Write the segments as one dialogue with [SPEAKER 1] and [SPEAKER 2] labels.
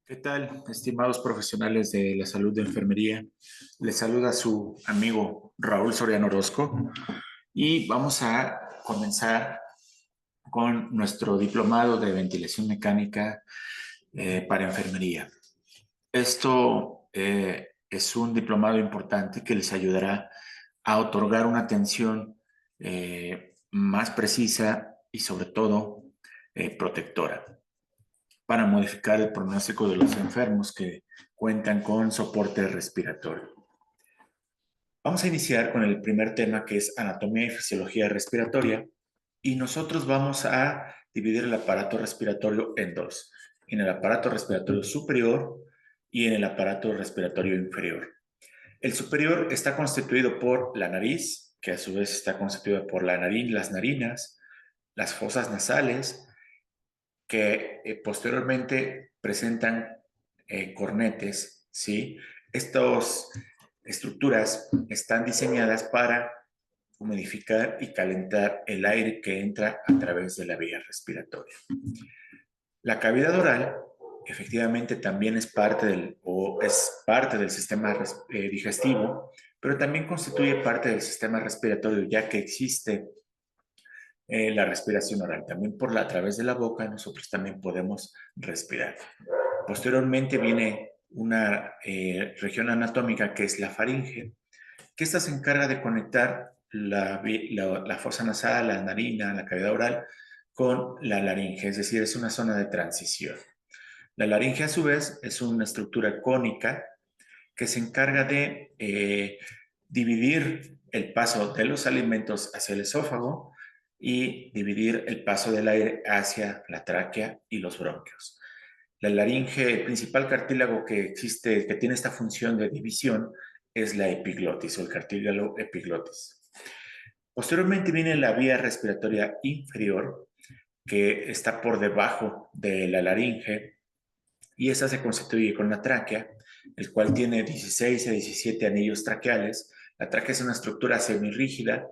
[SPEAKER 1] ¿Qué tal, estimados profesionales de la salud de enfermería? Les saluda su amigo Raúl Soriano Orozco y vamos a comenzar con nuestro diplomado de ventilación mecánica para enfermería. Esto es un diplomado importante que les ayudará a otorgar una atención más precisa y sobre todo protectora para modificar el pronóstico de los enfermos que cuentan con soporte respiratorio. Vamos a iniciar con el primer tema, que es anatomía y fisiología respiratoria, y nosotros vamos a dividir el aparato respiratorio en dos: en el aparato respiratorio superior y en el aparato respiratorio inferior. El superior está constituido por la nariz, que a su vez está constituida por la nariz, las narinas, las fosas nasales, que posteriormente presentan cornetes, ¿sí? Estas estructuras están diseñadas para humidificar y calentar el aire que entra a través de la vía respiratoria. La cavidad oral efectivamente también es parte del sistema digestivo, pero también constituye parte del sistema respiratorio, ya que existe la respiración oral. También a través de la boca nosotros también podemos respirar. Posteriormente viene una región anatómica que es la faringe, que esta se encarga de conectar la fosa nasal, la narina, la cavidad oral con la laringe, es decir, es una zona de transición. La laringe, a su vez, es una estructura cónica que se encarga de dividir el paso de los alimentos hacia el esófago y dividir el paso del aire hacia la tráquea y los bronquios. La laringe, el principal cartílago que existe, que tiene esta función de división, es la epiglotis o el cartílago epiglotis. Posteriormente viene la vía respiratoria inferior, que está por debajo de la laringe, y esa se constituye con la tráquea, el cual tiene 16 a 17 anillos traqueales. La tráquea es una estructura semirrígida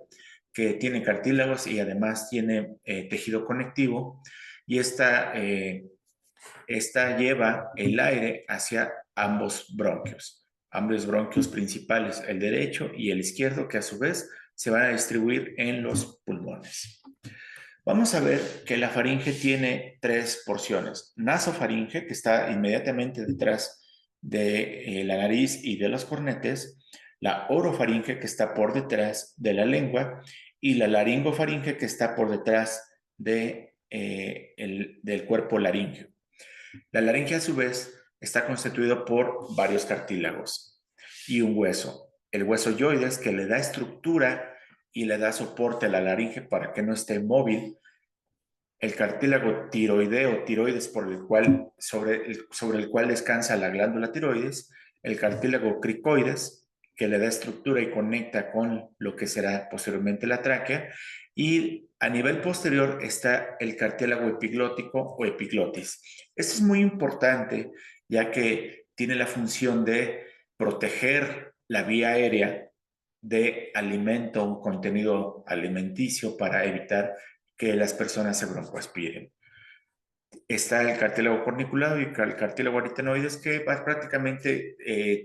[SPEAKER 1] que tiene cartílagos y además tiene tejido conectivo, y esta lleva el aire hacia ambos bronquios principales, el derecho y el izquierdo, que a su vez se van a distribuir en los pulmones. Vamos a ver que la faringe tiene tres porciones: nasofaringe, que está inmediatamente detrás de la nariz y de los cornetes; la orofaringe, que está por detrás de la lengua; y la laringofaringe, que está por detrás del cuerpo laríngeo. La laringe, a su vez, está constituido por varios cartílagos y un hueso. El hueso yoides, que le da estructura y le da soporte a la laringe para que no esté móvil; el cartílago tiroideo, tiroides, sobre el cual descansa la glándula tiroides; el cartílago cricoides, que le da estructura y conecta con lo que será posteriormente la tráquea; y a nivel posterior está el cartílago epiglótico o epiglotis. Esto es muy importante, ya que tiene la función de proteger la vía aérea de alimento, un contenido alimenticio, para evitar que las personas se broncoaspiren. Está el cartílago corniculado y el cartílago aritenoides, que prácticamente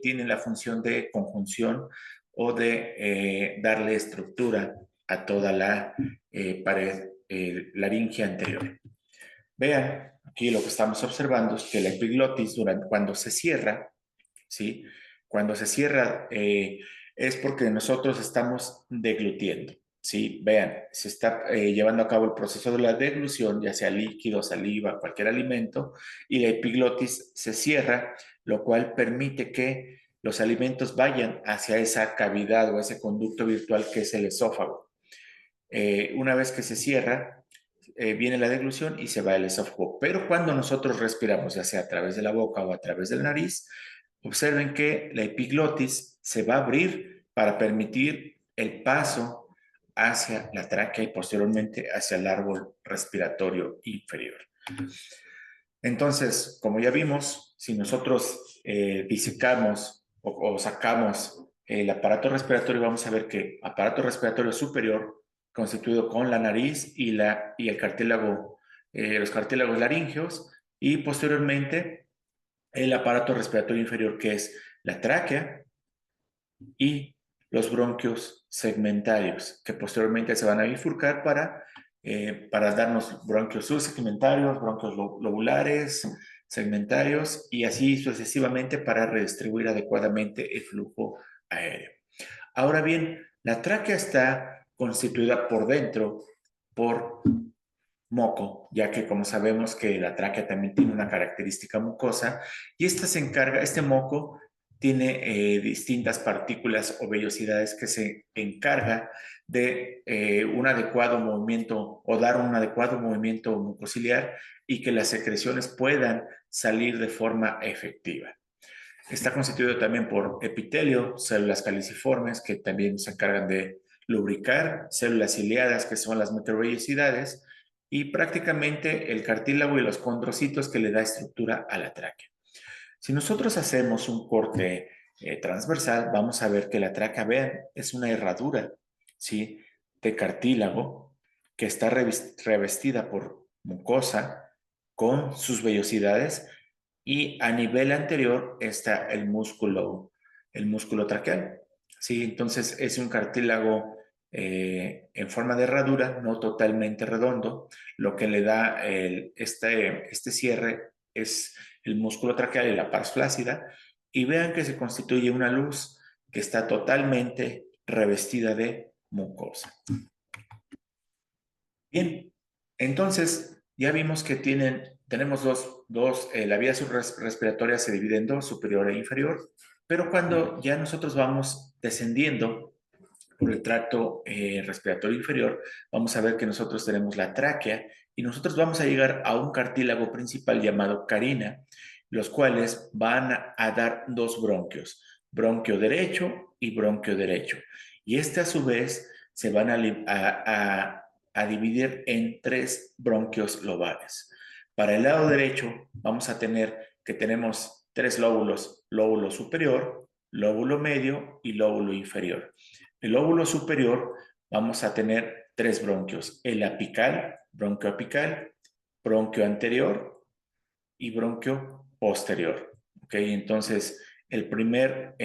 [SPEAKER 1] tienen la función de conjunción o de darle estructura a toda la pared laringea anterior. Vean, aquí lo que estamos observando es que la epiglotis, cuando se cierra, ¿sí? Cuando se cierra es porque nosotros estamos deglutiendo, ¿sí? Vean, se está llevando a cabo el proceso de la deglución, ya sea líquido, saliva, cualquier alimento, y la epiglotis se cierra, lo cual permite que los alimentos vayan hacia esa cavidad o ese conducto virtual que es el esófago. Una vez que se cierra, viene la deglución y se va el esófago. Pero cuando nosotros respiramos, ya sea a través de la boca o a través de la nariz, observen que la epiglotis se va a abrir para permitir el paso hacia la tráquea y posteriormente hacia el árbol respiratorio inferior. Entonces, como ya vimos, si nosotros disecamos o sacamos el aparato respiratorio, vamos a ver que aparato respiratorio superior, constituido con la nariz y el cartílago, los cartílagos laríngeos, y posteriormente el aparato respiratorio inferior, que es la tráquea, y los bronquios segmentarios, que posteriormente se van a bifurcar para darnos bronquios subsegmentarios, bronquios lobulares, segmentarios, y así sucesivamente para redistribuir adecuadamente el flujo aéreo. Ahora bien, la tráquea está constituida por dentro por moco, ya que como sabemos que la tráquea también tiene una característica mucosa, y esta se encarga, este moco tiene distintas partículas o vellosidades que se encarga de un adecuado movimiento o dar un adecuado movimiento mucociliar y que las secreciones puedan salir de forma efectiva. Está constituido también por epitelio, células caliciformes que también se encargan de lubricar, células ciliadas que son las microvellosidades y prácticamente el cartílago y los condrocitos que le da estructura a la tráquea. Si nosotros hacemos un corte transversal, vamos a ver que la tráquea, vean, es una herradura, ¿sí?, de cartílago que está revestida por mucosa con sus vellosidades, y a nivel anterior está el músculo traqueal. ¿Sí? Entonces es un cartílago en forma de herradura, no totalmente redondo. Lo que le da este cierre es el músculo traqueal y la pars flácida. Y vean que se constituye una luz que está totalmente revestida de mucosa. Bien, entonces ya vimos que tenemos la vía respiratoria se divide en dos, superior e inferior, pero cuando ya nosotros vamos descendiendo por el tracto respiratorio inferior, vamos a ver que nosotros tenemos la tráquea y nosotros vamos a llegar a un cartílago principal llamado carina, los cuales van a dar dos bronquios, bronquio derecho y bronquio derecho. Y este a su vez se van a dividir en tres bronquios lobales. Para el lado derecho vamos a tener que tenemos tres lóbulos, lóbulo superior, lóbulo medio y lóbulo inferior. El lóbulo superior vamos a tener tres bronquios, el apical, bronquio apical, bronquio anterior y bronquio posterior. ¿Ok? Entonces, el primer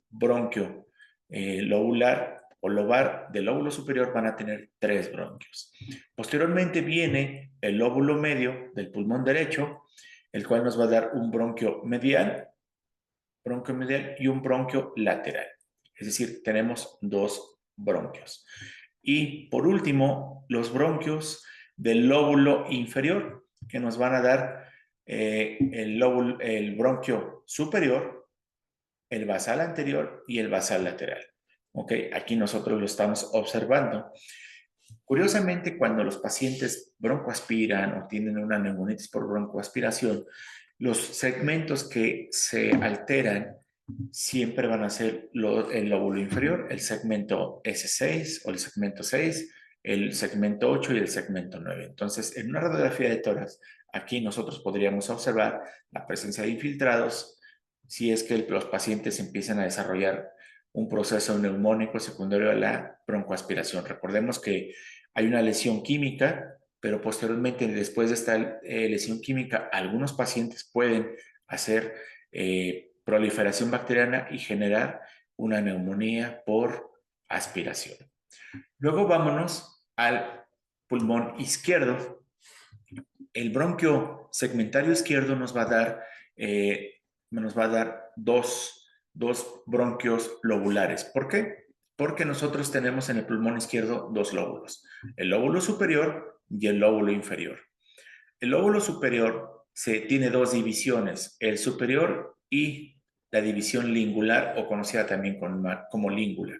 [SPEAKER 1] bronquio lobular o lobar del lóbulo superior van a tener tres bronquios. Posteriormente viene el lóbulo medio del pulmón derecho, el cual nos va a dar un bronquio medial y un bronquio lateral. Es decir, tenemos dos bronquios. Y por último, los bronquios del lóbulo inferior, que nos van a dar el bronquio superior, el basal anterior y el basal lateral. ¿Ok? Aquí nosotros lo estamos observando. Curiosamente, cuando los pacientes broncoaspiran o tienen una neumonitis por broncoaspiración, los segmentos que se alteran siempre van a ser el lóbulo inferior, el segmento S6 o el segmento 6, el segmento 8 y el segmento 9. Entonces, en una radiografía de tórax, aquí nosotros podríamos observar la presencia de infiltrados si es que los pacientes empiezan a desarrollar un proceso neumónico secundario a la broncoaspiración. Recordemos que hay una lesión química, pero posteriormente, después de esta lesión química, algunos pacientes pueden hacer proliferación bacteriana y generar una neumonía por aspiración. Luego vámonos al pulmón izquierdo. El bronquio segmentario izquierdo nos va a dar dos bronquios lobulares. ¿Por qué? Porque nosotros tenemos en el pulmón izquierdo dos lóbulos, el lóbulo superior y el lóbulo inferior. El lóbulo superior tiene dos divisiones, el superior y la división lingular, o conocida también como língula.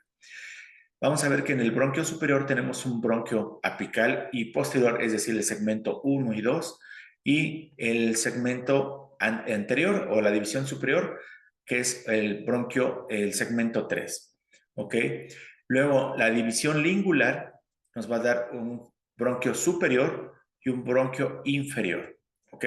[SPEAKER 1] Vamos a ver que en el bronquio superior tenemos un bronquio apical y posterior, es decir, el segmento 1 y 2, y el segmento anterior o la división superior, que es el segmento 3. ¿Ok? Luego, la división lingular nos va a dar un bronquio superior y un bronquio inferior. ¿Ok?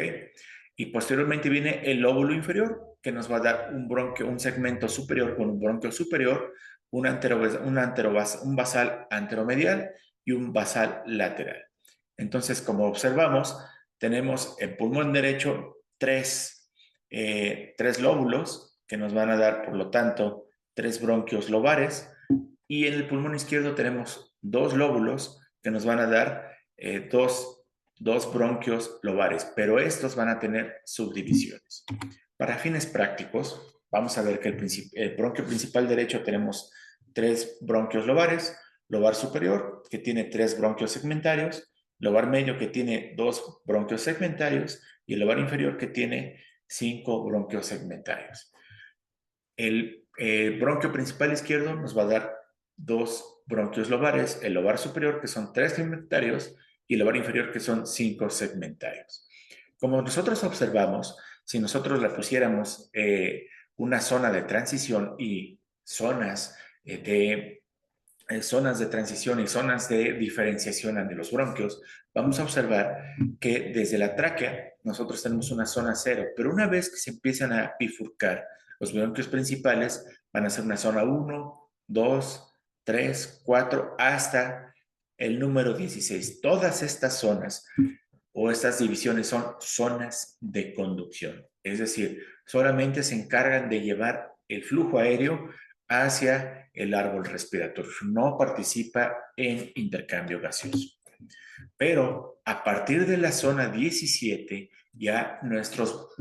[SPEAKER 1] Y posteriormente viene el lóbulo inferior, que nos va a dar un segmento superior con un bronquio superior, un basal anteromedial y un basal lateral. Entonces, como observamos, tenemos en pulmón derecho tres tres lóbulos que nos van a dar, por lo tanto, tres bronquios lobares. Y en el pulmón izquierdo tenemos dos lóbulos que nos van a dar dos bronquios lobares, pero estos van a tener subdivisiones. Para fines prácticos, vamos a ver que el bronquio principal derecho tenemos tres bronquios lobares, lobar superior, que tiene tres bronquios segmentarios, lobar medio, que tiene dos bronquios segmentarios, y el lobar inferior, que tiene cinco bronquios segmentarios. El bronquio principal izquierdo nos va a dar dos bronquios lobares, el lobar superior, que son tres segmentarios, y el lobar inferior, que son cinco segmentarios. Como nosotros observamos, si nosotros le pusiéramos una zona de transición y zonas zonas de transición y zonas de diferenciación de los bronquios, vamos a observar que desde la tráquea nosotros tenemos una zona cero, pero una vez que se empiezan a bifurcar los bronquios principales, van a ser una zona 1, 2, 3, 4, hasta el número 16. Todas estas zonas o estas divisiones son zonas de conducción, es decir, solamente se encargan de llevar el flujo aéreo hacia el árbol respiratorio, no participa en intercambio gaseoso. Pero a partir de la zona 17, ya nuestros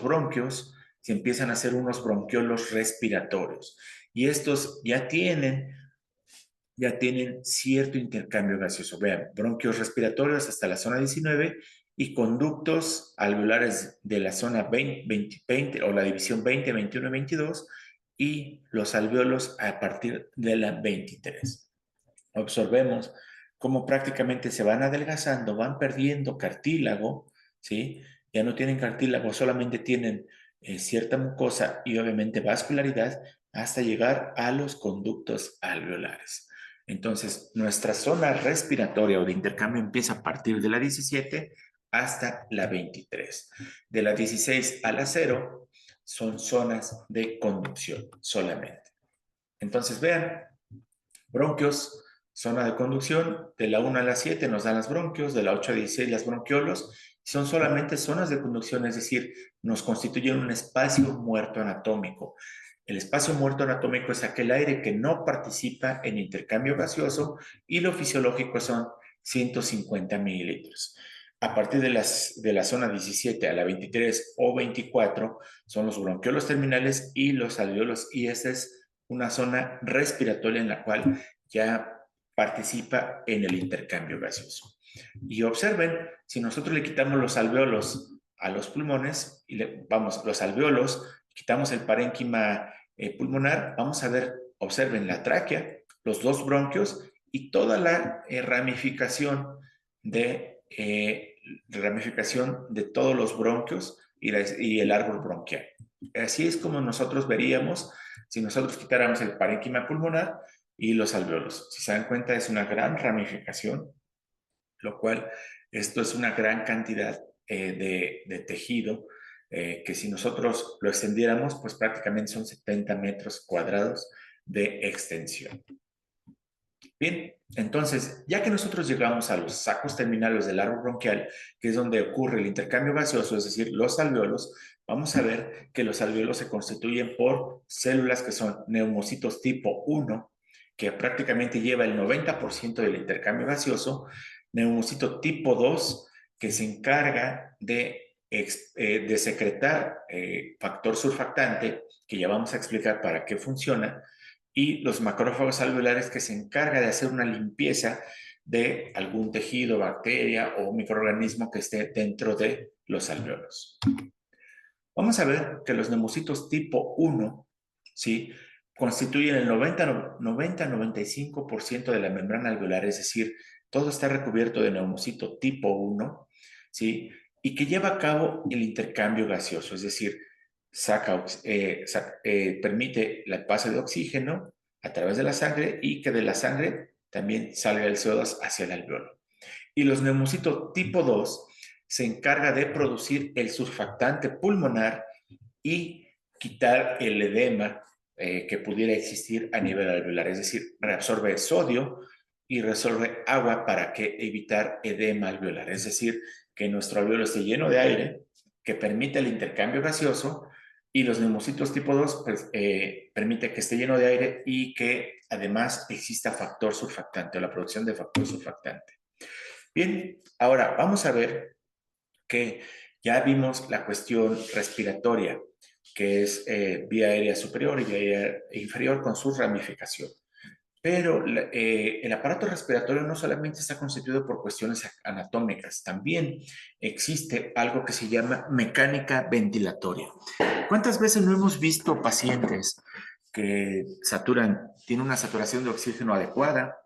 [SPEAKER 1] bronquios se empiezan a hacer unos bronquiolos respiratorios y estos ya tienen cierto intercambio gaseoso. Vean, bronquios respiratorios hasta la zona 19 y conductos alveolares de la zona 20 o la división 20, 21 y 22 y los alveolos a partir de la 23. Observemos cómo prácticamente se van adelgazando, van perdiendo cartílago, ¿sí? Ya no tienen cartílago, solamente tienen cierta mucosa y obviamente vascularidad hasta llegar a los conductos alveolares. Entonces, nuestra zona respiratoria o de intercambio empieza a partir de la 17 hasta la 23. De la 16 a la 0 son zonas de conducción solamente. Entonces, vean, bronquios, zona de conducción, de la 1 a la 7 nos dan las bronquios, de la 8 a 16 las bronquiolos, son solamente zonas de conducción, es decir, nos constituyen un espacio muerto anatómico. El espacio muerto anatómico es aquel aire que no participa en intercambio gaseoso y lo fisiológico son 150 mililitros. A partir de la zona 17 a la 23 o 24 son los bronquiolos terminales y los alveolos, y esta es una zona respiratoria en la cual ya participa en el intercambio gaseoso. Y observen, si nosotros le quitamos los alveolos a los pulmones, y los alveolos, quitamos el parénquima pulmonar, vamos a ver, observen la tráquea, los dos bronquios y toda la ramificación de todos los bronquios y el árbol bronquial. Así es como nosotros veríamos si nosotros quitáramos el parénquima pulmonar y los alveolos. Si se dan cuenta, es una gran ramificación, lo cual esto es una gran cantidad de tejido que si nosotros lo extendiéramos, pues prácticamente son 70 metros cuadrados de extensión. Bien, entonces, ya que nosotros llegamos a los sacos terminales del árbol bronquial, que es donde ocurre el intercambio gaseoso, es decir, los alveolos, vamos a ver que los alveolos se constituyen por células que son neumocitos tipo 1, que prácticamente lleva el 90% del intercambio gaseoso, neumocito tipo 2, que se encarga de secretar factor surfactante, que ya vamos a explicar para qué funciona, y los macrófagos alveolares, que se encarga de hacer una limpieza de algún tejido, bacteria o microorganismo que esté dentro de los alveolos. Vamos a ver que los neumocitos tipo 1, ¿sí?, constituyen el 90-95% de la membrana alveolar, es decir, todo está recubierto de neumocito tipo 1, ¿sí?, y que lleva a cabo el intercambio gaseoso, es decir, permite el paso de oxígeno a través de la sangre y que de la sangre también salga el CO2 hacia el alveolo. Y los neumocitos tipo 2 se encarga de producir el surfactante pulmonar y quitar el edema que pudiera existir a nivel alveolar, es decir, reabsorbe sodio y reabsorbe agua para evitar edema alveolar, es decir, que nuestro alveolo esté lleno de aire que permite el intercambio gaseoso, y los neumocitos tipo 2 pues, permite que esté lleno de aire y que además exista factor surfactante o la producción de factor surfactante. Bien, ahora vamos a ver que ya vimos la cuestión respiratoria, que es vía aérea superior y vía aérea inferior con su ramificación. Pero el aparato respiratorio no solamente está constituido por cuestiones anatómicas, también existe algo que se llama mecánica ventilatoria. ¿Cuántas veces no hemos visto pacientes que tienen una saturación de oxígeno adecuada,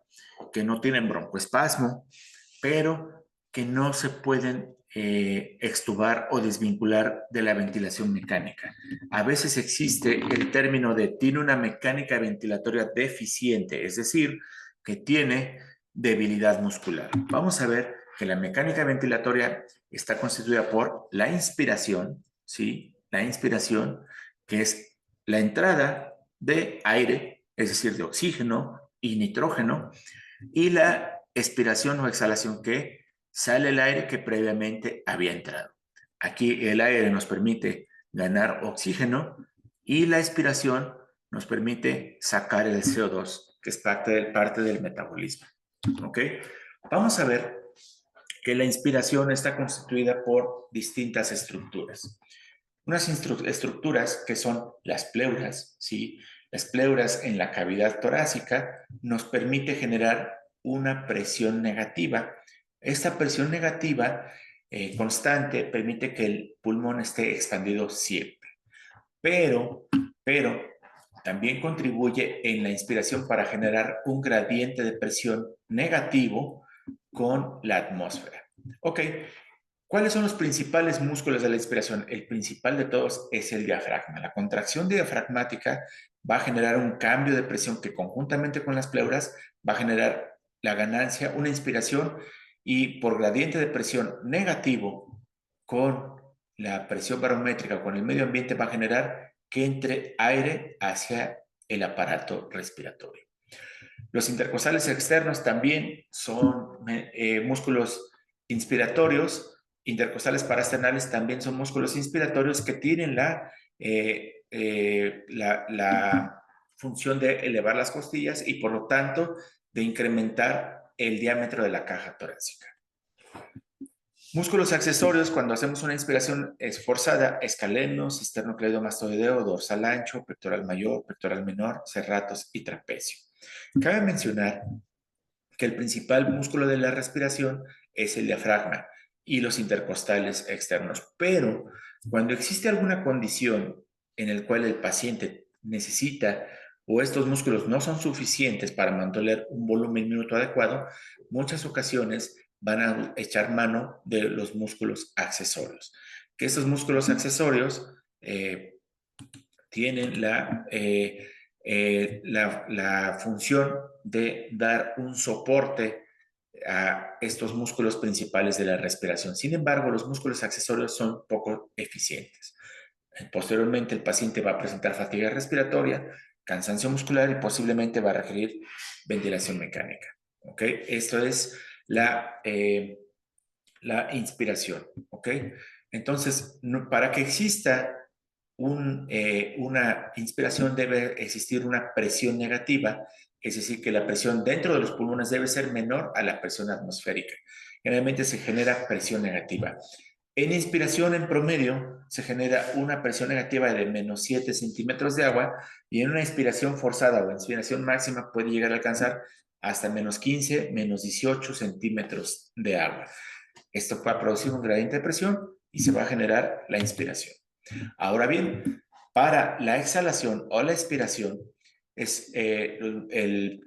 [SPEAKER 1] que no tienen broncoespasmo, pero que no se pueden extubar o desvincular de la ventilación mecánica? A veces existe el término de tiene una mecánica ventilatoria deficiente, es decir, que tiene debilidad muscular. Vamos a ver que la mecánica ventilatoria está constituida por la inspiración, ¿sí? La inspiración, que es la entrada de aire, es decir, de oxígeno y nitrógeno, y la expiración o exhalación, que sale el aire que previamente había entrado. Aquí el aire nos permite ganar oxígeno y la expiración nos permite sacar el CO2, que es parte del metabolismo. ¿Ok? Vamos a ver que la inspiración está constituida por distintas estructuras. Unas estructuras que son las pleuras, ¿sí? Las pleuras en la cavidad torácica nos permite generar una presión negativa. Esta presión negativa constante permite que el pulmón esté expandido siempre, pero, pero también contribuye en la inspiración para generar un gradiente de presión negativo con la atmósfera. Ok, ¿cuáles son los principales músculos de la inspiración? El principal de todos es el diafragma. La contracción diafragmática va a generar un cambio de presión que conjuntamente con las pleuras va a generar la ganancia, una inspiración, y por gradiente de presión negativo con la presión barométrica, con el medio ambiente, va a generar que entre aire hacia el aparato respiratorio. Los intercostales externos también son músculos inspiratorios. Intercostales parasternales también son músculos inspiratorios que tienen la función de elevar las costillas y por lo tanto de incrementar el diámetro de la caja torácica. Músculos accesorios, cuando hacemos una inspiración esforzada: escaleno, esternocleidomastoideo, dorsal ancho, pectoral mayor, pectoral menor, serratos y trapecio. Cabe mencionar que el principal músculo de la respiración es el diafragma y los intercostales externos, pero cuando existe alguna condición en la cual el paciente necesita o estos músculos no son suficientes para mantener un volumen minuto adecuado, muchas ocasiones van a echar mano de los músculos accesorios. Que estos músculos accesorios tienen la función de dar un soporte a estos músculos principales de la respiración. Sin embargo, los músculos accesorios son poco eficientes. Posteriormente, el paciente va a presentar fatiga respiratoria, cansancio muscular y posiblemente va a requerir ventilación mecánica. ¿Ok? Esto es la inspiración. ¿Ok? Entonces, para que exista una inspiración debe existir una presión negativa, es decir, que la presión dentro de los pulmones debe ser menor a la presión atmosférica. Generalmente se genera presión negativa. En inspiración, en promedio, se genera una presión negativa de menos 7 centímetros de agua, y en una inspiración forzada o inspiración máxima puede llegar a alcanzar hasta menos 15, menos 18 centímetros de agua. Esto va a producir un gradiente de presión y se va a generar la inspiración. Ahora bien, para la exhalación o la expiración, la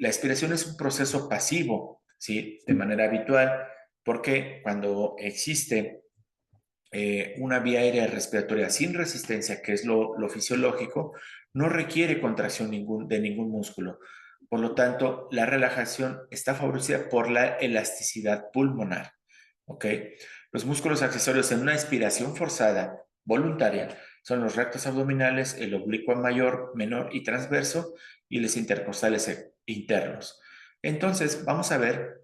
[SPEAKER 1] expiración es un proceso pasivo, ¿sí? De manera habitual, porque cuando existe una vía aérea respiratoria sin resistencia, que es lo fisiológico, no requiere contracción de ningún músculo. Por lo tanto, la relajación está favorecida por la elasticidad pulmonar. ¿Ok? Los músculos accesorios en una expiración forzada voluntaria son los rectos abdominales, el oblicuo mayor, menor y transverso, y los intercostales internos. Entonces, vamos a ver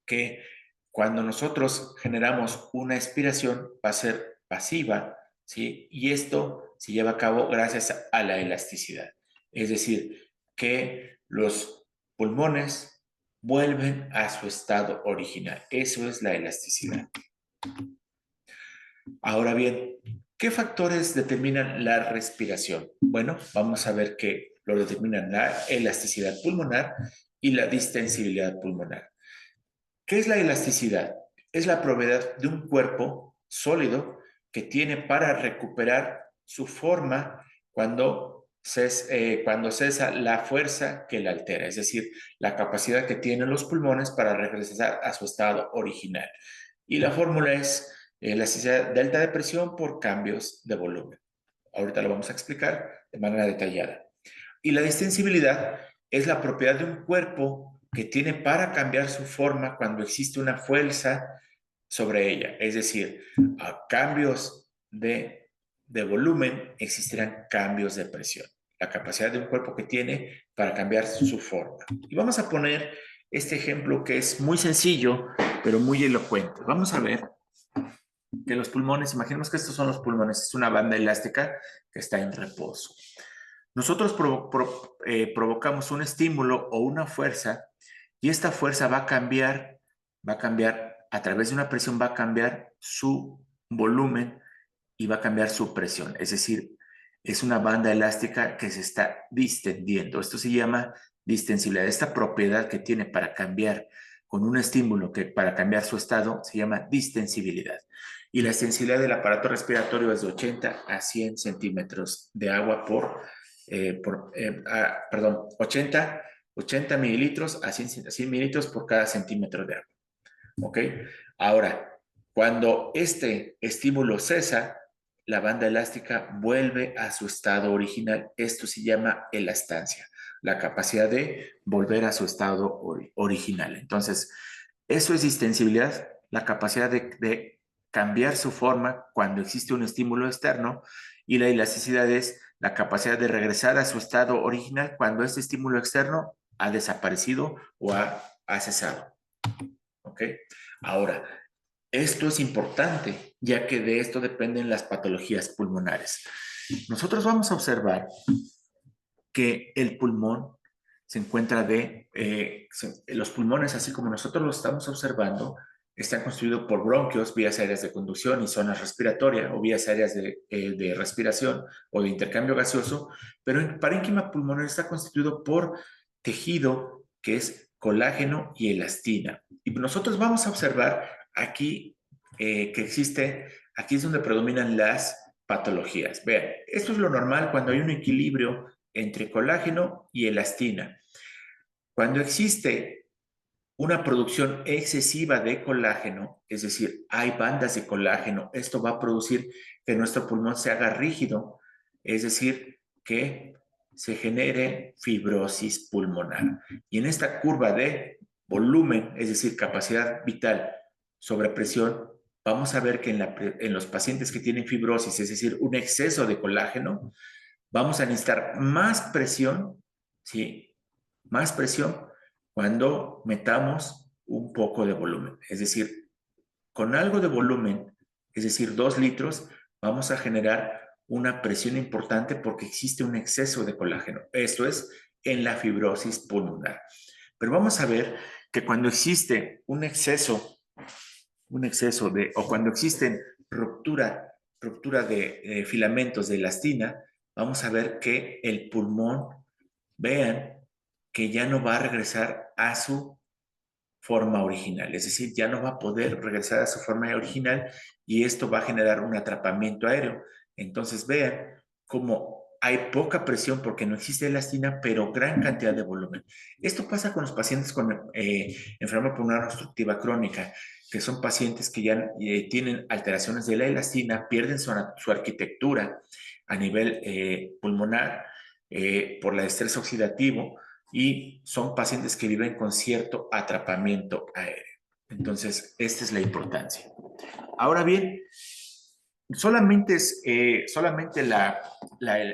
[SPEAKER 1] que cuando nosotros generamos una expiración, va a ser pasiva, ¿sí? Y esto se lleva a cabo gracias a la elasticidad. Es decir, que los pulmones vuelven a su estado original. Eso es la elasticidad. Ahora bien, ¿qué factores determinan la respiración? Bueno, vamos a ver que lo determinan la elasticidad pulmonar y la distensibilidad pulmonar. ¿Qué es la elasticidad? Es la propiedad de un cuerpo sólido que tiene para recuperar su forma cuando cesa la fuerza que la altera, es decir, la capacidad que tienen los pulmones para regresar a su estado original. Y la fórmula es elasticidad delta de presión por cambios de volumen. Ahorita lo vamos a explicar de manera detallada. Y la distensibilidad es la propiedad de un cuerpo que tiene para cambiar su forma cuando existe una fuerza sobre ella. Es decir, a cambios de volumen existirán cambios de presión. La capacidad de un cuerpo que tiene para cambiar su forma. Y vamos a poner este ejemplo que es muy sencillo, pero muy elocuente. Vamos a ver que los pulmones, imaginemos que estos son los pulmones, es una banda elástica que está en reposo. Nosotros provocamos un estímulo o una fuerza y esta fuerza va a cambiar a través de una presión, va a cambiar su volumen y va a cambiar su presión. Es decir, es una banda elástica que se está distendiendo. Esto se llama distensibilidad. Esta propiedad que tiene para cambiar con un estímulo que para cambiar su estado se llama distensibilidad. Y la extensibilidad del aparato respiratorio es de 80 a 100 centímetros de agua perdón, 80 mililitros a 100 mililitros por cada centímetro de agua. ¿Ok? Ahora, cuando este estímulo cesa, la banda elástica vuelve a su estado original. Esto se llama elastancia, la capacidad de volver a su estado original. Entonces, eso es distensibilidad, la capacidad de cambiar su forma cuando existe un estímulo externo, y la elasticidad es la capacidad de regresar a su estado original cuando este estímulo externo ha desaparecido o ha cesado. ¿Ok? Ahora, esto es importante, ya que de esto dependen las patologías pulmonares. Nosotros vamos a observar que el pulmón se encuentra los pulmones, así como nosotros lo estamos observando, están constituidos por bronquios, vías aéreas de conducción y zonas respiratorias o vías aéreas de respiración o de intercambio gaseoso, pero el parénquima pulmonar está constituido por tejido que es colágeno y elastina. Y nosotros vamos a observar aquí que existe, aquí es donde predominan las patologías. Vean, esto es lo normal cuando hay un equilibrio entre colágeno y elastina. Cuando existe una producción excesiva de colágeno, es decir, hay bandas de colágeno, esto va a producir que nuestro pulmón se haga rígido, es decir, que se genere fibrosis pulmonar. Y en esta curva de volumen, es decir, capacidad vital sobre presión, vamos a ver que en los pacientes que tienen fibrosis, es decir, un exceso de colágeno, vamos a necesitar más presión, ¿sí? Más presión cuando metamos un poco de volumen. Es decir, con algo de volumen, es decir, 2 litros, vamos a generar una presión importante porque existe un exceso de colágeno. Esto es en la fibrosis pulmonar. Pero vamos a ver que cuando existe un exceso o cuando existen ruptura de filamentos de elastina, vamos a ver que el pulmón, vean, que ya no va a regresar a su forma original, es decir, ya no va a poder regresar a su forma original y esto va a generar un atrapamiento aéreo. Entonces vean cómo hay poca presión porque no existe elastina, pero gran cantidad de volumen. Esto pasa con los pacientes con enfermedad pulmonar obstructiva crónica, que son pacientes que ya tienen alteraciones de la elastina, pierden su arquitectura a nivel pulmonar por el estrés oxidativo, y son pacientes que viven con cierto atrapamiento aéreo. Entonces, esta es la importancia. Ahora bien, solamente la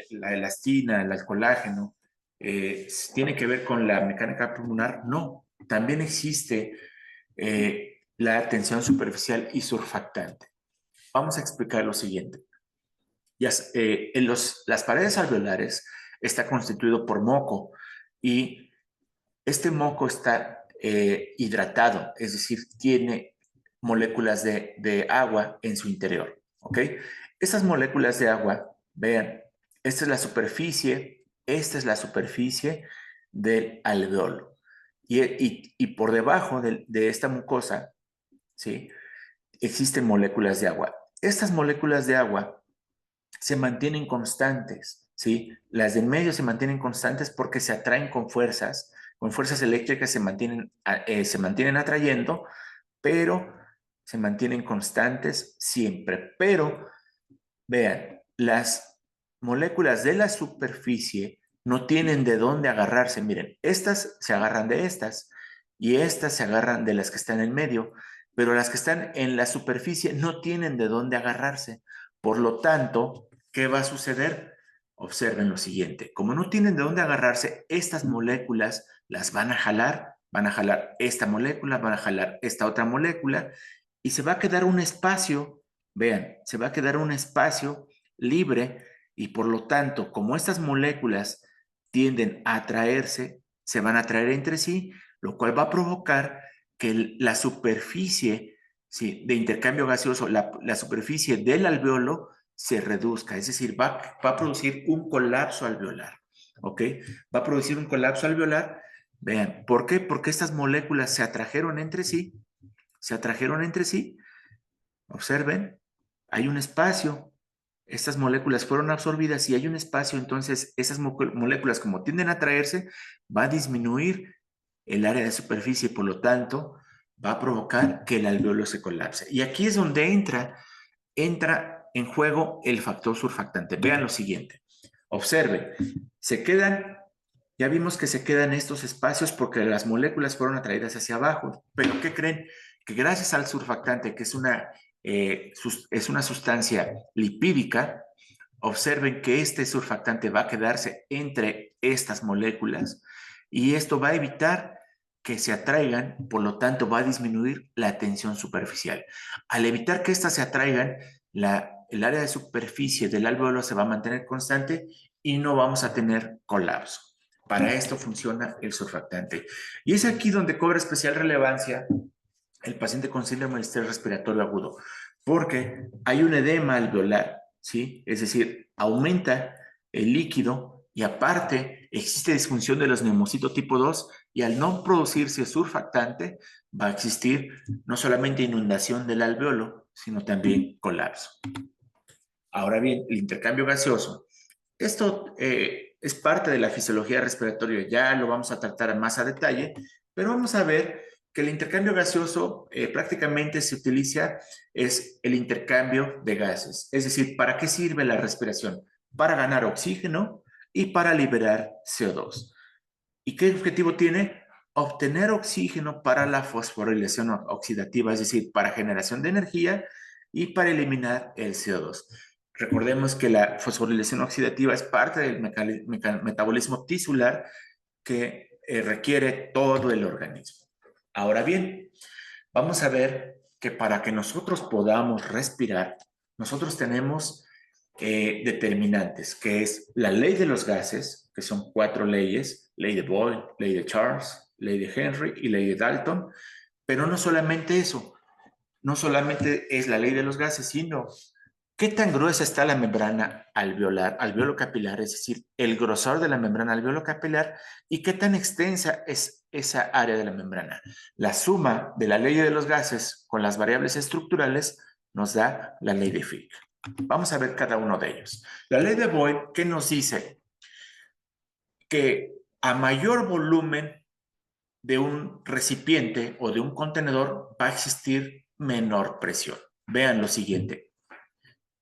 [SPEAKER 1] elastina, el colágeno, tiene que ver con la mecánica pulmonar. No, también existe la tensión superficial y surfactante. vamos a explicar lo siguiente. Las paredes alveolares está constituido por moco y este moco está hidratado, es decir, tiene moléculas de agua en su interior, ¿ok? Estas moléculas de agua, vean, esta es la superficie del alveolo. Y por debajo de esta mucosa, ¿sí? Existen moléculas de agua. Estas moléculas de agua se mantienen constantes, ¿sí? Las de en medio se mantienen constantes porque se atraen con fuerzas eléctricas se mantienen atrayendo, pero se mantienen constantes siempre. Pero, vean, las moléculas de la superficie no tienen de dónde agarrarse. Miren, estas se agarran de estas y estas se agarran de las que están en medio, pero las que están en la superficie no tienen de dónde agarrarse. Por lo tanto, ¿qué va a suceder? Observen lo siguiente. Como no tienen de dónde agarrarse, estas moléculas las van a jalar esta molécula, van a jalar esta otra molécula y se va a quedar un espacio, vean, se va a quedar un espacio libre y por lo tanto, como estas moléculas tienden a atraerse, se van a atraer entre sí, lo cual va a provocar que la superficie, ¿sí?, de intercambio gaseoso, la superficie del alveolo se reduzca, es decir, va a producir un colapso alveolar, ¿ok? Va a producir un colapso alveolar. Vean, ¿por qué? Porque estas moléculas se atrajeron entre sí, observen, hay un espacio, estas moléculas fueron absorbidas y hay un espacio, entonces esas moléculas como tienden a atraerse, va a disminuir el área de superficie y por lo tanto va a provocar que el alveolo se colapse. Y aquí es donde entra en juego el factor surfactante. Vean lo siguiente, observen, ya vimos que se quedan estos espacios porque las moléculas fueron atraídas hacia abajo, pero ¿qué creen? Que gracias al surfactante, que es una sustancia lipídica, observen que este surfactante va a quedarse entre estas moléculas y esto va a evitar que se atraigan, por lo tanto va a disminuir la tensión superficial. Al evitar que éstas se atraigan, el área de superficie del alveolo se va a mantener constante y no vamos a tener colapso. Para esto funciona el surfactante. Y es aquí donde cobra especial relevancia el paciente con síndrome de estrés respiratorio agudo, porque hay un edema alveolar, ¿sí? Es decir, aumenta el líquido y aparte existe disfunción de los neumocitos tipo 2 y al no producirse surfactante va a existir no solamente inundación del alveolo, sino también colapso. Ahora bien, el intercambio gaseoso. Esto es parte de la fisiología respiratoria, ya lo vamos a tratar más a detalle, pero vamos a ver que el intercambio gaseoso prácticamente se utiliza, es el intercambio de gases. Es decir, ¿para qué sirve la respiración? Para ganar oxígeno y para liberar CO2. ¿Y qué objetivo tiene? Obtener oxígeno para la fosforilación oxidativa, es decir, para generación de energía y para eliminar el CO2. Recordemos que la fosforilación oxidativa es parte del metabolismo tisular que requiere todo el organismo. Ahora bien, vamos a ver que para que nosotros podamos respirar, nosotros tenemos determinantes, que es la ley de los gases, que son 4 leyes: ley de Boyle, ley de Charles, ley de Henry y ley de Dalton. Pero no solamente eso, no solamente es la ley de los gases, sino qué tan gruesa está la membrana alveolar, alveolo capilar, es decir, el grosor de la membrana alveolo capilar y qué tan extensa es esa área de la membrana. La suma de la ley de los gases con las variables estructurales nos da la ley de Fick. Vamos a ver cada uno de ellos. La ley de Boyle, ¿qué nos dice? Que a mayor volumen de un recipiente o de un contenedor va a existir menor presión. Vean lo siguiente.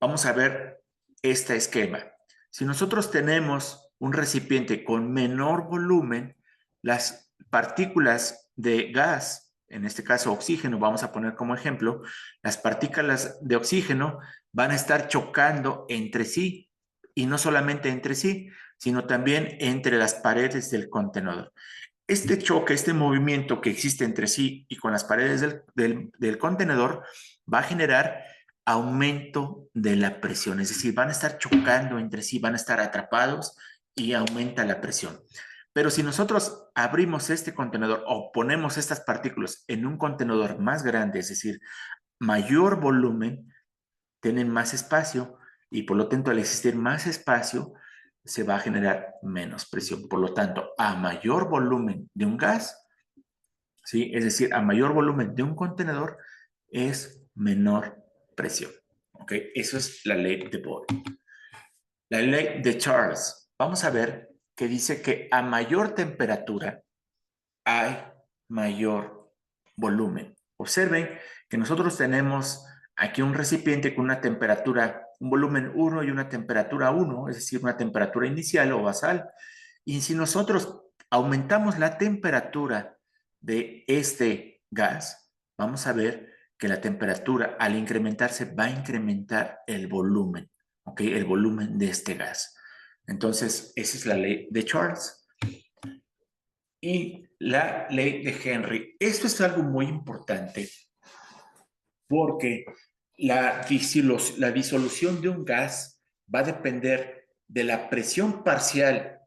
[SPEAKER 1] Vamos a ver este esquema. Si nosotros tenemos un recipiente con menor volumen, las partículas de gas, en este caso oxígeno, vamos a poner como ejemplo, las partículas de oxígeno van a estar chocando entre sí, y no solamente entre sí, sino también entre las paredes del contenedor. Este choque, este movimiento que existe entre sí y con las paredes del contenedor va a generar aumento de la presión, es decir, van a estar chocando entre sí, van a estar atrapados y aumenta la presión. Pero si nosotros abrimos este contenedor o ponemos estas partículas en un contenedor más grande, es decir, mayor volumen, tienen más espacio y por lo tanto al existir más espacio se va a generar menos presión. Por lo tanto, a mayor volumen de un gas, ¿sí? Es decir, a mayor volumen de un contenedor es menor presión. ¿Ok? Eso es la ley de Bohr. La ley de Charles. Vamos a ver que dice que a mayor temperatura hay mayor volumen. Observen que nosotros tenemos aquí un recipiente con una temperatura, un volumen 1 y una temperatura 1, es decir, una temperatura inicial o basal. Y si nosotros aumentamos la temperatura de este gas, vamos a ver que la temperatura al incrementarse va a incrementar el volumen, ¿ok? El volumen de este gas. Entonces, esa es la ley de Charles y la ley de Henry. Esto es algo muy importante porque la disolución de un gas va a depender de la presión parcial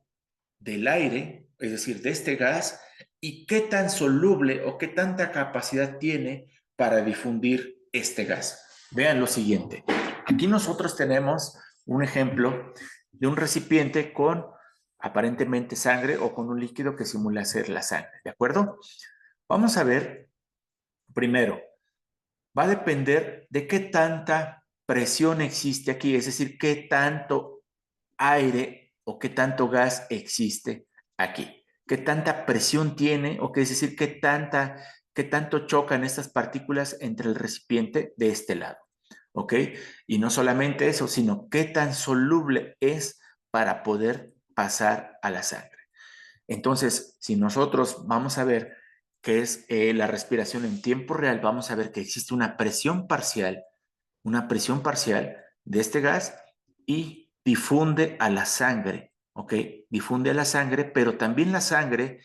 [SPEAKER 1] del aire, es decir, de este gas, y qué tan soluble o qué tanta capacidad tiene para difundir este gas. Vean lo siguiente. Aquí nosotros tenemos un ejemplo de un recipiente con aparentemente sangre o con un líquido que simula ser la sangre, ¿de acuerdo? Vamos a ver, primero, va a depender de qué tanta presión existe aquí, es decir, qué tanto aire o qué tanto gas existe aquí, qué tanta presión tiene, o qué es decir, qué tanto chocan estas partículas entre el recipiente de este lado, ¿ok? Y no solamente eso, sino qué tan soluble es para poder pasar a la sangre. Entonces, si nosotros vamos a ver qué es la respiración en tiempo real, vamos a ver que existe una presión parcial de este gas y difunde a la sangre, ¿ok? Difunde a la sangre, pero también la sangre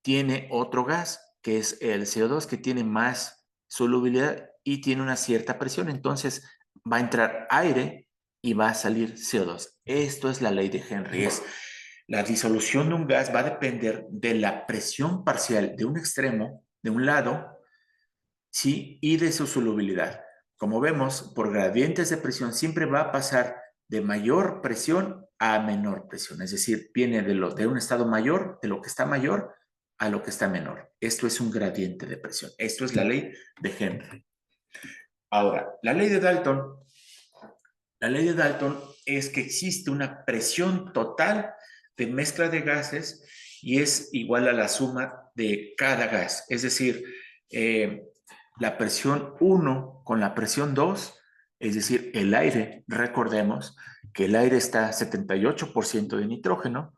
[SPEAKER 1] tiene otro gas, que es el CO2, que tiene más solubilidad y tiene una cierta presión. Entonces va a entrar aire y va a salir CO2. Esto es la ley de Henry. Es la disolución de un gas va a depender de la presión parcial de un extremo, de un lado, ¿sí? Y de su solubilidad. Como vemos, por gradientes de presión siempre va a pasar de mayor presión a menor presión. Es decir, viene de un estado mayor, de lo que está mayor, a lo que está menor. Esto es un gradiente de presión. Esto es la ley de Henry. Ahora, la ley de Dalton es que existe una presión total de mezcla de gases y es igual a la suma de cada gas. Es decir, la presión 1 con la presión 2, es decir, el aire, recordemos que el aire está 78% de nitrógeno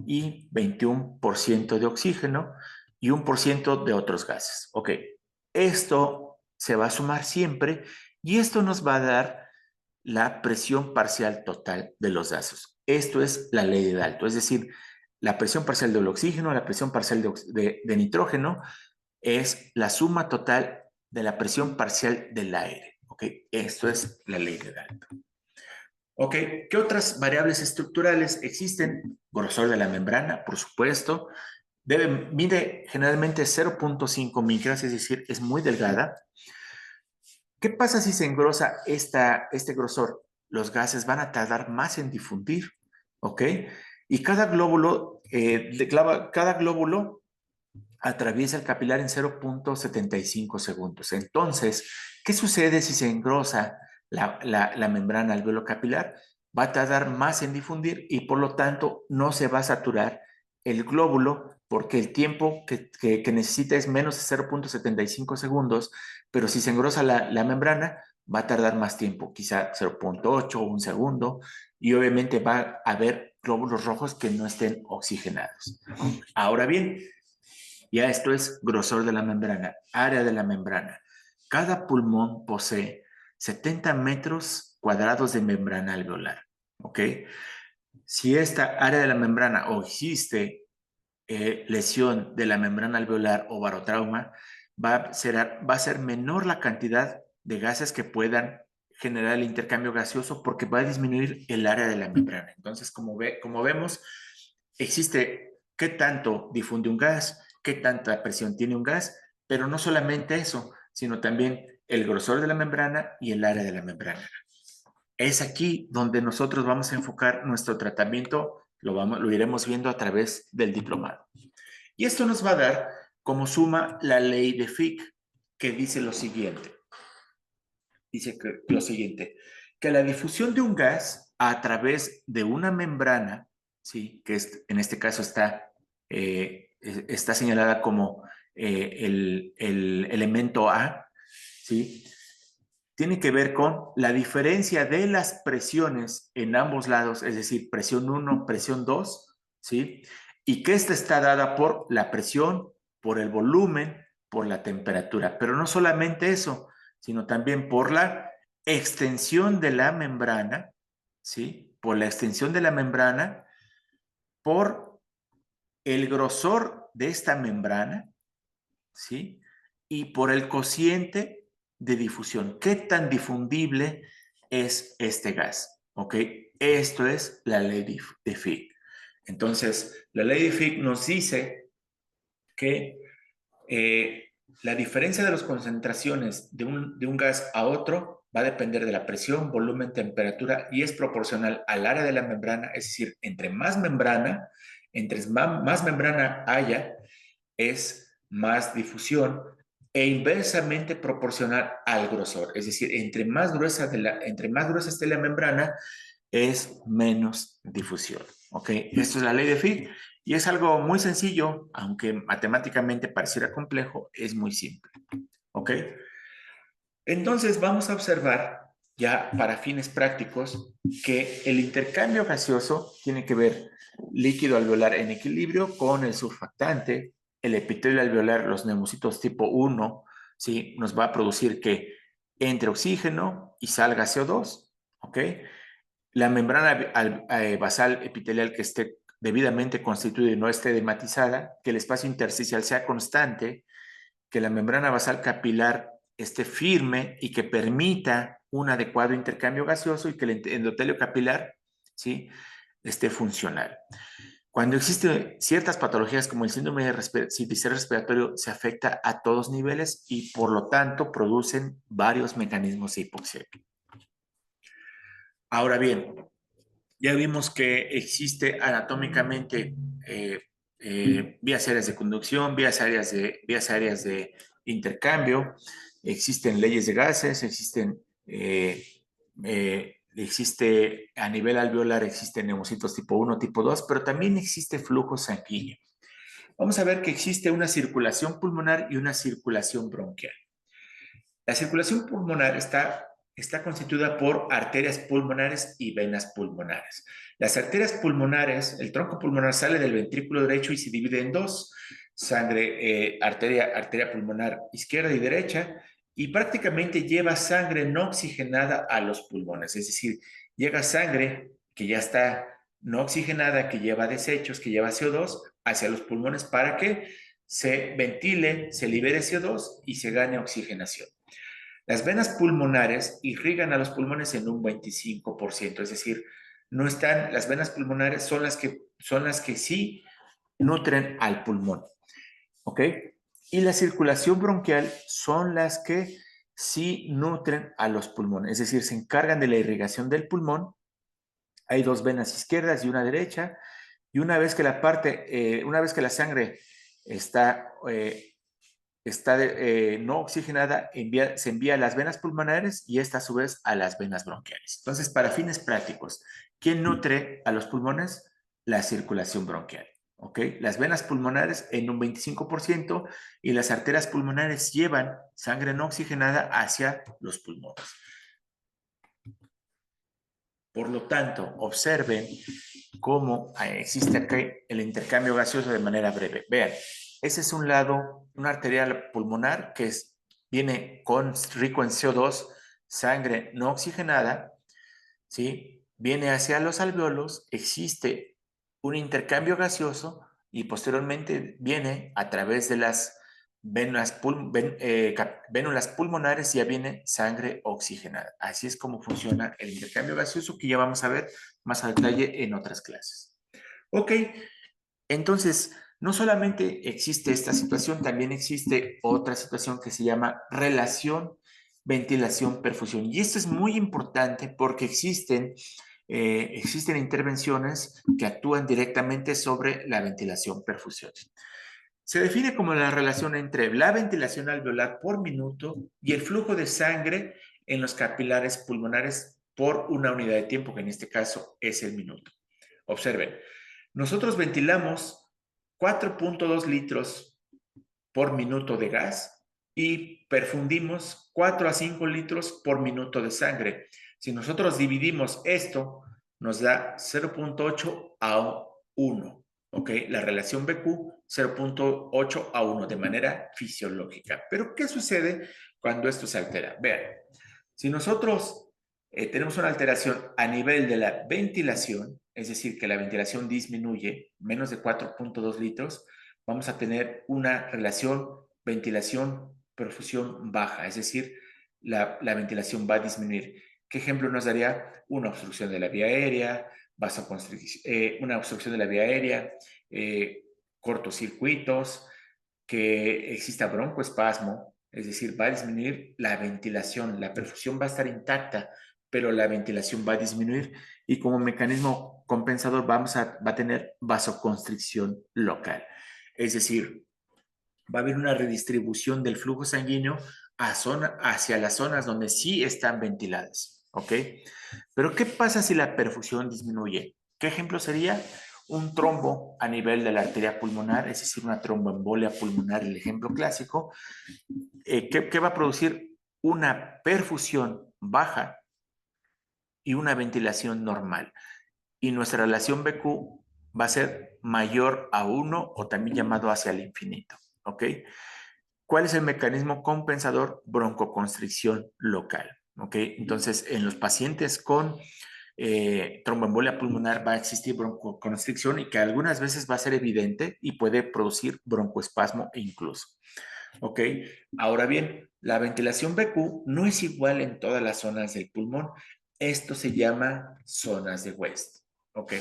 [SPEAKER 1] y 21% de oxígeno y 1% de otros gases. Ok, esto se va a sumar siempre y esto nos va a dar la presión parcial total de los gases. Esto es la ley de Dalton, es decir, la presión parcial del oxígeno, la presión parcial de nitrógeno es la suma total de la presión parcial del aire. ¿Ok? Esto es la ley de Dalton. ¿Ok? ¿Qué otras variables estructurales existen? Grosor de la membrana, por supuesto. Mide generalmente 0.5 micras, es decir, es muy delgada. ¿Qué pasa si se engrosa este grosor? Los gases van a tardar más en difundir, ¿ok? Y cada glóbulo atraviesa el capilar en 0.75 segundos. Entonces, ¿qué sucede si se engrosa la membrana alveolo capilar? Va a tardar más en difundir y por lo tanto no se va a saturar el glóbulo porque el tiempo que necesita es menos de 0.75 segundos, pero si se engrosa la membrana va a tardar más tiempo, quizá 0.8 o un segundo, y obviamente va a haber glóbulos rojos que no estén oxigenados. Ahora bien, ya esto es grosor de la membrana, área de la membrana. Cada pulmón posee 70 metros cuadrados de membrana alveolar, ¿ok? Si esta área de la membrana o existe lesión de la membrana alveolar o barotrauma, va a ser menor la cantidad de gases que puedan generar el intercambio gaseoso porque va a disminuir el área de la membrana. Entonces, como vemos, existe qué tanto difunde un gas, qué tanta presión tiene un gas, pero no solamente eso, sino también el grosor de la membrana y el área de la membrana. Es aquí donde nosotros vamos a enfocar nuestro tratamiento, lo iremos viendo a través del diplomado. Y esto nos va a dar como suma la ley de Fick, que dice lo siguiente. Dice que lo siguiente, que la difusión de un gas a través de una membrana, ¿sí? Que en este caso está señalada como el elemento A, ¿sí? Tiene que ver con la diferencia de las presiones en ambos lados, es decir, presión 1, presión 2, ¿sí? Y que esta está dada por la presión, por el volumen, por la temperatura. Pero no solamente eso, sino también por la extensión de la membrana, ¿sí? Por la extensión de la membrana, por el grosor de esta membrana, ¿sí? Y por el cociente de difusión. ¿Qué tan difundible es este gas? ¿Ok? Esto es la ley de Fick. Entonces, la ley de Fick nos dice que la diferencia de las concentraciones de un gas a otro va a depender de la presión, volumen, temperatura y es proporcional al área de la membrana, es decir, entre más membrana haya, es más difusión e inversamente proporcional al grosor. Es decir, entre más gruesa esté la membrana, es menos difusión. ¿Ok? Esto es la ley de Fick y es algo muy sencillo, aunque matemáticamente pareciera complejo, es muy simple. ¿Ok? Entonces vamos a observar ya para fines prácticos que el intercambio gaseoso tiene que ver líquido alveolar en equilibrio con el surfactante, el epitelio alveolar, los neumocitos tipo 1, ¿sí? Nos va a producir que entre oxígeno y salga CO2, ¿ok? La membrana basal epitelial que esté debidamente constituida y no esté dematizada, que el espacio intersticial sea constante, que la membrana basal capilar esté firme y que permita un adecuado intercambio gaseoso y que el endotelio capilar, ¿sí?, esté funcional. Cuando existen ciertas patologías como el síndrome de déficit respiratorio, se afecta a todos niveles y por lo tanto producen varios mecanismos de hipoxemia. Ahora bien, ya vimos que existe anatómicamente vías aéreas de conducción, vías aéreas de intercambio, existen leyes de gases, existe a nivel alveolar, existen neumocitos tipo 1, tipo 2, pero también existe flujo sanguíneo. Vamos a ver que existe una circulación pulmonar y una circulación bronquial. La circulación pulmonar está constituida por arterias pulmonares y venas pulmonares. Las arterias pulmonares, el tronco pulmonar sale del ventrículo derecho y se divide en dos, arteria pulmonar izquierda y derecha, y prácticamente lleva sangre no oxigenada a los pulmones, es decir, llega sangre que ya está no oxigenada, que lleva desechos, que lleva CO2 hacia los pulmones para que se ventile, se libere CO2 y se gane oxigenación. Las venas pulmonares irrigan a los pulmones en un 25%, es decir, las venas pulmonares son las que sí nutren al pulmón, ¿ok? Y la circulación bronquial son las que sí nutren a los pulmones, es decir, se encargan de la irrigación del pulmón. Hay dos venas izquierdas y una derecha, y una vez que la sangre está no oxigenada, se envía a las venas pulmonares y esta a su vez a las venas bronquiales. Entonces, para fines prácticos, ¿quién nutre a los pulmones? La circulación bronquial. ¿Ok? Las venas pulmonares en un 25% y las arterias pulmonares llevan sangre no oxigenada hacia los pulmones. Por lo tanto, observen cómo existe aquí el intercambio gaseoso de manera breve. Vean, ese es un lado, una arterial pulmonar que viene rico en CO2, sangre no oxigenada, ¿sí? Viene hacia los alveolos, existe un intercambio gaseoso y posteriormente viene a través vénulas pulmonares, ya viene sangre oxigenada. Así es como funciona el intercambio gaseoso, que ya vamos a ver más a detalle en otras clases. Ok, entonces, no solamente existe esta situación, también existe otra situación que se llama relación ventilación-perfusión. Y esto es muy importante porque existen intervenciones que actúan directamente sobre la ventilación-perfusión. Se define como la relación entre la ventilación alveolar por minuto y el flujo de sangre en los capilares pulmonares por una unidad de tiempo, que en este caso es el minuto. Observen, nosotros ventilamos 4.2 litros por minuto de gas y perfundimos 4 a 5 litros por minuto de sangre. Si nosotros dividimos esto, nos da 0.8 a 1. ¿Ok? La relación BQ 0.8 a 1 de manera fisiológica. Pero, ¿qué sucede cuando esto se altera? Vean, si nosotros tenemos una alteración a nivel de la ventilación, es decir, que la ventilación disminuye menos de 4.2 litros, vamos a tener una relación ventilación-perfusión baja, es decir, la ventilación va a disminuir. ¿Qué ejemplo nos daría? Una obstrucción de la vía aérea, una obstrucción de la vía aérea, cortocircuitos, que exista broncoespasmo, es decir, va a disminuir la ventilación, la perfusión va a estar intacta, pero la ventilación va a disminuir y como mecanismo compensador va a tener vasoconstricción local. Es decir, va a haber una redistribución del flujo sanguíneo hacia las zonas donde sí están ventiladas, ¿ok? Pero ¿qué pasa si la perfusión disminuye? ¿Qué ejemplo sería? Un trombo a nivel de la arteria pulmonar, es decir, una tromboembolia pulmonar, el ejemplo clásico, que va a producir una perfusión baja y una ventilación normal. Y nuestra relación BQ va a ser mayor a 1 o también llamado hacia el infinito, ¿ok? ¿Cuál es el mecanismo compensador? Broncoconstricción local. ¿Ok? Entonces, en los pacientes con tromboembolia pulmonar va a existir broncoconstricción y que algunas veces va a ser evidente y puede producir broncoespasmo incluso. ¿Ok? Ahora bien, la ventilación BQ no es igual en todas las zonas del pulmón. Esto se llama zonas de West. ¿Ok?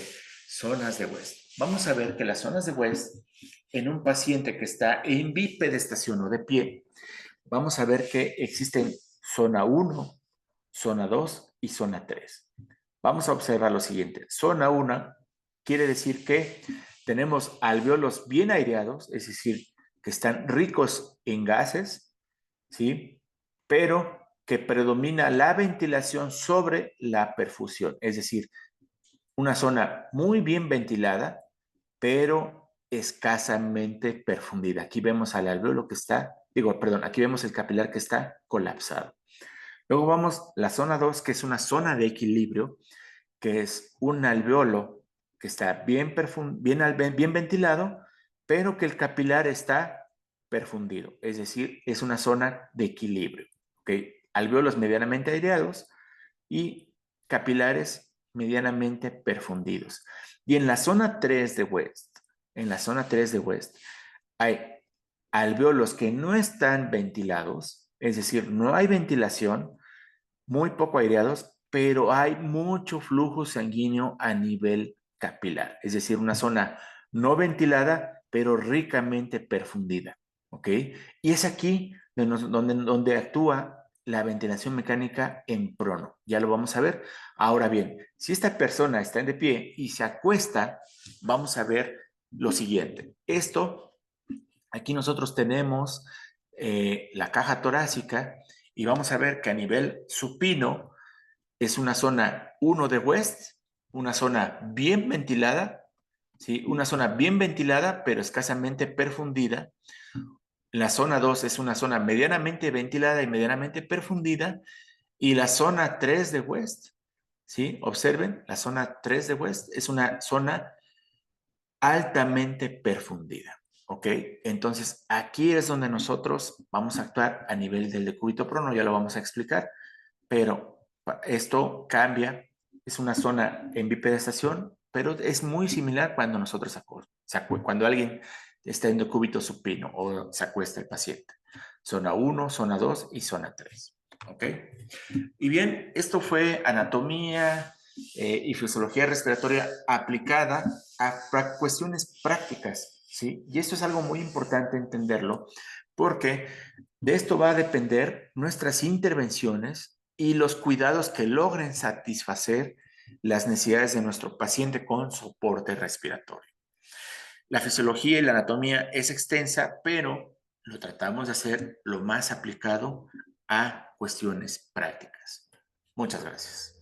[SPEAKER 1] Zonas de West. Vamos a ver que las zonas de West en un paciente que está en bipedestación o de pie, vamos a ver que existen zona 1, zona 2 y zona 3. Vamos a observar lo siguiente. Zona 1 quiere decir que tenemos alveolos bien aireados, es decir, que están ricos en gases, ¿sí? Pero que predomina la ventilación sobre la perfusión, es decir, una zona muy bien ventilada, pero escasamente perfundida. Aquí vemos al alveolo que está, aquí vemos el capilar que está colapsado. Luego vamos la zona 2, que es una zona de equilibrio, que es un alveolo que está bien ventilado, pero que el capilar está perfundido, es decir, es una zona de equilibrio. ¿Okay? Alveolos medianamente aireados y capilares medianamente perfundidos. Y en la zona 3 de West, hay alveolos que no están ventilados, es decir, no hay ventilación, muy poco aireados, pero hay mucho flujo sanguíneo a nivel capilar, es decir, una zona no ventilada, pero ricamente perfundida, ¿ok? Y es aquí donde actúa la ventilación mecánica en prono. Ya lo vamos a ver. Ahora bien, si esta persona está de pie y se acuesta, vamos a ver lo siguiente. Aquí nosotros tenemos la caja torácica y vamos a ver que a nivel supino es una zona 1 de West, una zona bien ventilada, ¿sí? Una zona bien ventilada, pero escasamente perfundida. La zona 2 es una zona medianamente ventilada y medianamente perfundida. Y la zona 3 de West, ¿sí? Observen, la zona 3 de West es una zona altamente perfundida. ¿Ok? Entonces, aquí es donde nosotros vamos a actuar a nivel del decúbito prono, ya lo vamos a explicar, pero esto cambia, es una zona en bipedestación, pero es muy similar cuando nosotros cuando alguien está en decúbito supino o se acuesta el paciente. Zona 1, zona 2 y zona 3. ¿Ok? Y bien, esto fue anatomía y fisiología respiratoria aplicada a cuestiones prácticas, ¿sí? Y esto es algo muy importante entenderlo porque de esto va a depender nuestras intervenciones y los cuidados que logren satisfacer las necesidades de nuestro paciente con soporte respiratorio. La fisiología y la anatomía es extensa, pero lo tratamos de hacer lo más aplicado a cuestiones prácticas. Muchas gracias.